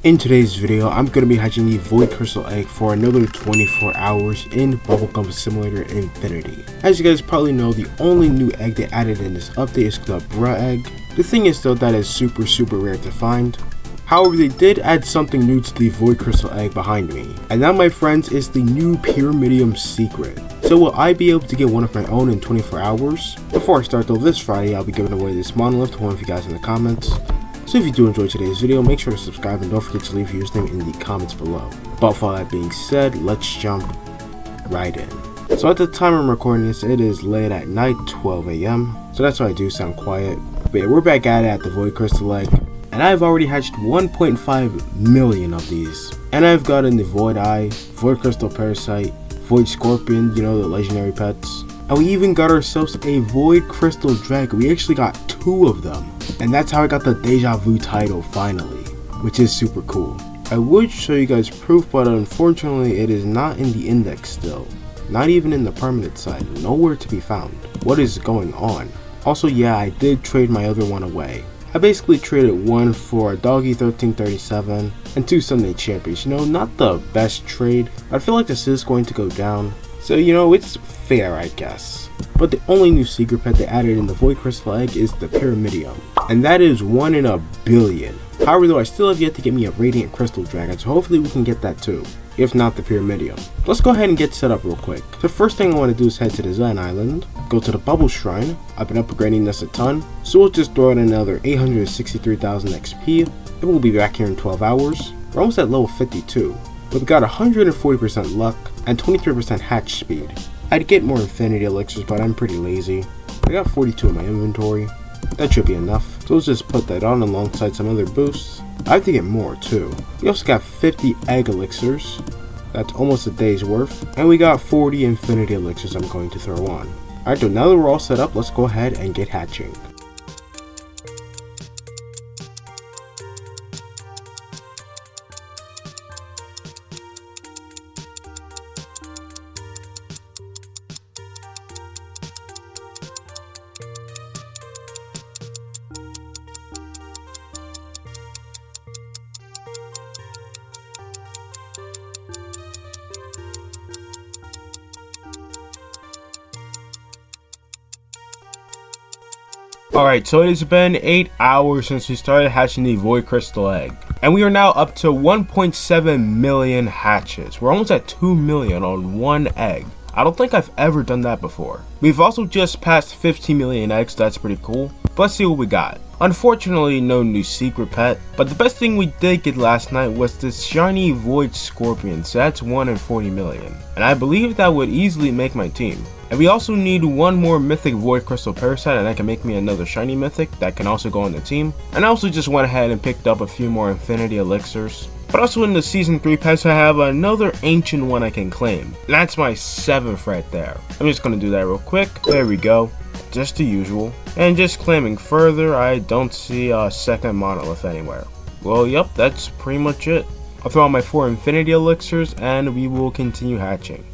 In today's video, I'm going to be hatching the Voidcrystal egg for another 24 hours in Bubblegum Simulator Infinity. As you guys probably know, the only new egg they added in this update is the Bruh egg. The thing is though, that is super rare to find. However, they did add something new to the Voidcrystal egg behind me. And that, my friends, is the new Pyramidium secret. So will I be able to get one of my own in 24 hours? Before I start though, this Friday I'll be giving away this monolith to one of you guys in the comments. So if you do enjoy today's video, make sure to subscribe and don't forget to leave your username in the comments below. But with all that being said, let's jump right in. So at the time I'm recording this, it is late at night, 12 AM. So that's why I do sound quiet. But yeah, we're back at it at the Voidcrystal egg. And I've already hatched 1.5 million of these. And I've gotten the Void Eye, Voidcrystal Parasite, Void Scorpion, you know, the legendary pets. And we even got ourselves a Voidcrystal Dragon. We actually got 2 of them. And that's how I got the Deja Vu title finally, which is super cool. I would show you guys proof, but unfortunately it is not in the index still. Not even in the permanent side, nowhere to be found. What is going on? Also, yeah, I did trade my other one away. I basically traded one for a Doggy 1337 and 2 Sunday Champions. You know, not the best trade. I feel like this is going to go down. So, you know, it's fair, I guess. But the only new secret pet they added in the Voidcrystal egg is the Pyramidium. And that is 1 in a billion. However though, I still have yet to get me a Radiant Crystal Dragon, so hopefully we can get that too. If not the Pyramidium. Let's go ahead and get set up real quick. The first thing I want to do is head to the Zen Island, go to the Bubble Shrine. I've been upgrading this a ton, so we'll just throw in another 863,000 XP, and we'll be back here in 12 hours. We're almost at level 52, but we got 140% luck and 23% hatch speed. I'd get more Infinity Elixirs, but I'm pretty lazy. I got 42 in my inventory. That should be enough. So let's just put that on alongside some other boosts. I have to get more too. We also got 50 Egg Elixirs. That's almost a day's worth. And we got 40 Infinity Elixirs I'm going to throw on. Alright, so now that we're all set up, let's go ahead and get hatching. Alright, so it has been 8 hours since we started hatching the Voidcrystal egg. And we are now up to 1.7 million hatches. We're almost at 2 million on one egg. I don't think I've ever done that before. We've also just passed 15 million eggs, so that's pretty cool. But let's see what we got. Unfortunately, no new secret pet, but the best thing we did get last night was this shiny Void Scorpion, so that's 1 in 40 million. And I believe that would easily make my team. And we also need one more mythic Voidcrystal Parasite, and that can make me another shiny mythic that can also go on the team. And I also just went ahead and picked up a few more Infinity Elixirs. But also in the Season 3 pets, I have another ancient one I can claim. And that's my 7th right there. I'm just going to do that real quick. There we go. Just the usual. And just claiming further, I don't see a second monolith anywhere. Well, yep, that's pretty much it. I'll throw out my 4 Infinity Elixirs and we will continue hatching.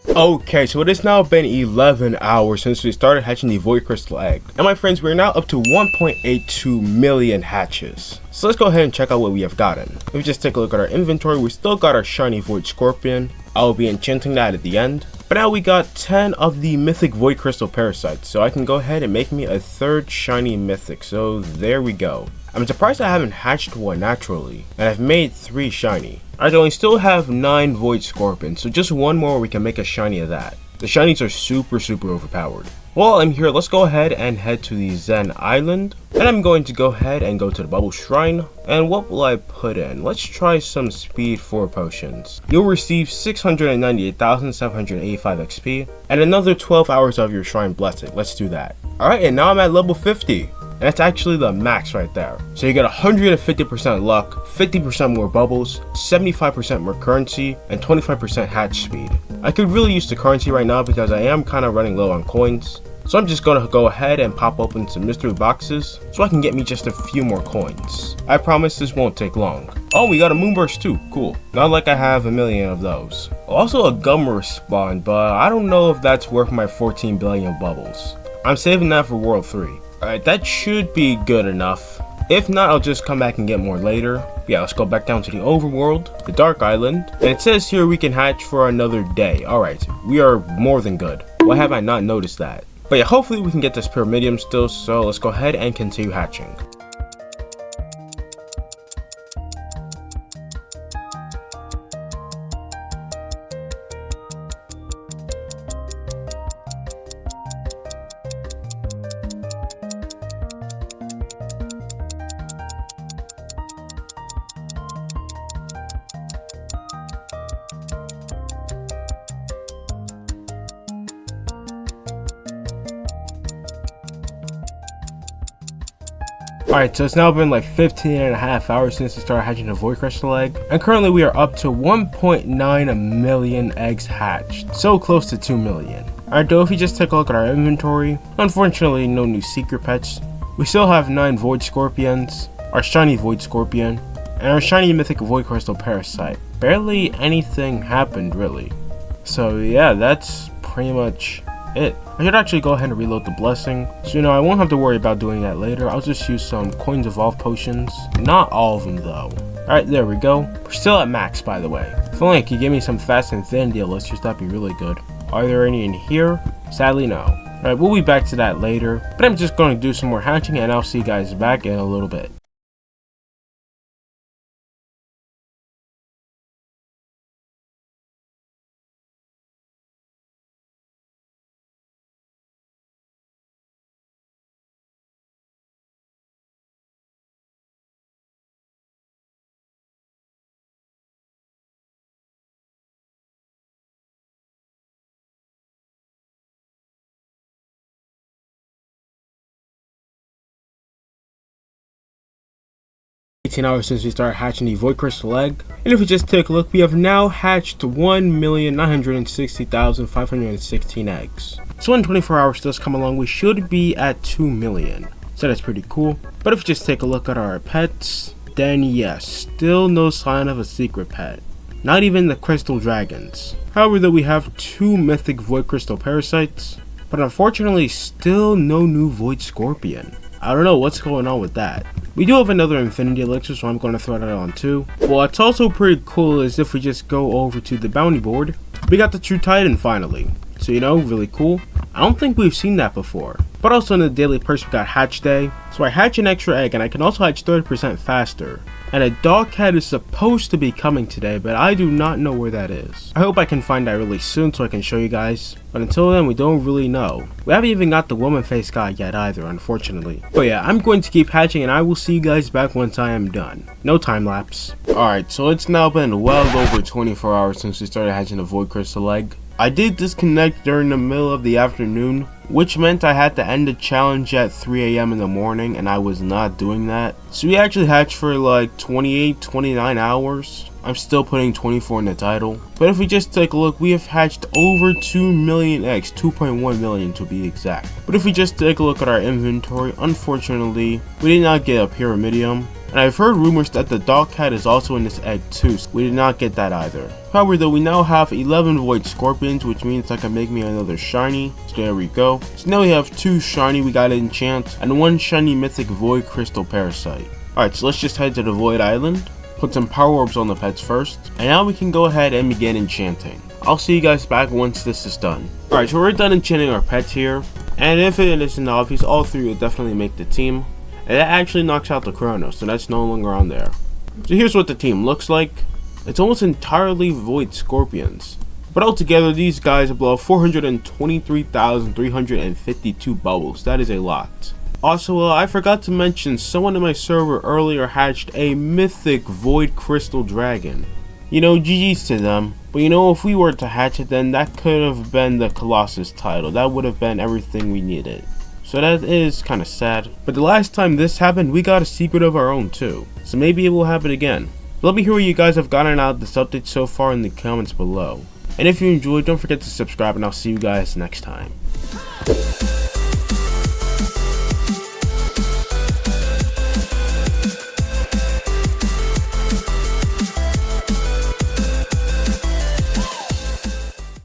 Okay, so it has now been 11 hours since we started hatching the Voidcrystal egg. And my friends, we're now up to 1.82 million hatches. So let's go ahead and check out what we have gotten. If we just take a look at our inventory, we still got our shiny Void Scorpion. I will be enchanting that at the end. But now we got 10 of the mythic Voidcrystal Parasites, so I can go ahead and make me a 3rd shiny mythic. So there we go. I'm surprised I haven't hatched one naturally, and I've made 3 shiny. I only still have 9 Void Scorpions, so just one more we can make a shiny of that. The shinies are super overpowered. While I'm here, let's go ahead and head to the Zen Island. And I'm going to go ahead and go to the Bubble Shrine. And what will I put in? Let's try some Speed 4 potions. You'll receive 698,785 XP and another 12 hours of your Shrine Blessing. Let's do that. Alright, and now I'm at level 50. and that's actually the max right there. So you get 150% luck, 50% more bubbles, 75% more currency, and 25% hatch speed. I could really use the currency right now because I am kind of running low on coins. So I'm just gonna go ahead and pop open some mystery boxes so I can get me just a few more coins. I promise this won't take long. Oh, we got a moonburst too, cool. Not like I have a million of those. Also a gum respawn, but I don't know if that's worth my 14 billion bubbles. I'm saving that for World 3. Alright, that should be good enough. If not, I'll just come back and get more later. Yeah, let's go back down to the overworld, the Dark Island. And it says here we can hatch for another day. Alright, we are more than good. Why have I not noticed that? But yeah, hopefully we can get this pyramidium still, so let's go ahead and continue hatching. Alright, so it's now been like 15.5 hours since we started hatching the Voidcrystal egg, and currently we are up to 1.9 million eggs hatched, so close to 2 million. Alright, though, if you just take a look at our inventory, unfortunately no new secret pets. We still have 9 Void Scorpions, our shiny Void Scorpion, and our shiny mythic Voidcrystal Parasite. Barely anything happened really. So yeah, that's pretty much it. I should actually go ahead and reload the blessing, so I won't have to worry about doing that later. I'll just use some coins evolve potions, not all of them though. Alright, there we go. We're still at max, by the way. If only I could give me some fast infinity elixirs, that'd be really good. Are there any in here? Sadly no. Alright, we'll be back to that later, but I'm just going to do some more hatching and I'll see you guys back in a little bit. Hours since we started hatching the Voidcrystal egg, and if we just take a look, we have now hatched 1,960,516 eggs. So when 24 hours does come along, we should be at 2 million. So that's pretty cool. But if we just take a look at our pets, then yes, still no sign of a secret pet. Not even the crystal dragons. However, though, we have 2 mythic Voidcrystal parasites, but unfortunately still no new Void Scorpion. I don't know what's going on with that. We do have another infinity elixir, so I'm going to throw that on too. What's also pretty cool is if we just go over to the bounty board, we got the True Titan finally. So really cool. I don't think we've seen that before. But also in the daily perks we got hatch day. So I hatch an extra egg and I can also hatch 30% faster. And a dog cat is supposed to be coming today, but I do not know where that is. I hope I can find that really soon so I can show you guys. But until then, we don't really know. We haven't even got the woman face guy yet either, unfortunately. But yeah, I'm going to keep hatching and I will see you guys back once I am done. No time lapse. Alright, so it's now been well over 24 hours since we started hatching the Voidcrystal egg. I did disconnect during the middle of the afternoon, which meant I had to end the challenge at 3 AM in the morning, and I was not doing that. So we actually hatched for like 28-29 hours. I'm still putting 24 in the title. But if we just take a look, we have hatched over 2 million eggs, 2.1 million to be exact. But if we just take a look at our inventory, unfortunately, we did not get a pyramidium. And I've heard rumors that the dog cat is also in this egg too, so we did not get that either. However, though, we now have 11 Void Scorpions, which means I can make me another shiny. So there we go. So now we have 2 shiny we got enchant, and 1 shiny mythic Voidcrystal parasite. Alright, so let's just head to the Void Island, put some power orbs on the pets first, and now we can go ahead and begin enchanting. I'll see you guys back once this is done. Alright, so we're done enchanting our pets here, and if it isn't obvious, all 3 will definitely make the team. And that actually knocks out the Chronos, so that's no longer on there. So here's what the team looks like. It's almost entirely Void Scorpions. But altogether, these guys blow 423,352 bubbles. That is a lot. Also, I forgot to mention, someone in my server earlier hatched a mythic Voidcrystal dragon. GG's to them. But if we were to hatch it, then that could have been the Colossus title. That would have been everything we needed. So that is kind of sad. But the last time this happened, we got a secret of our own too. So maybe it will happen again. Let me hear what you guys have gotten out of this update so far in the comments below. And if you enjoyed, don't forget to subscribe, and I'll see you guys next time.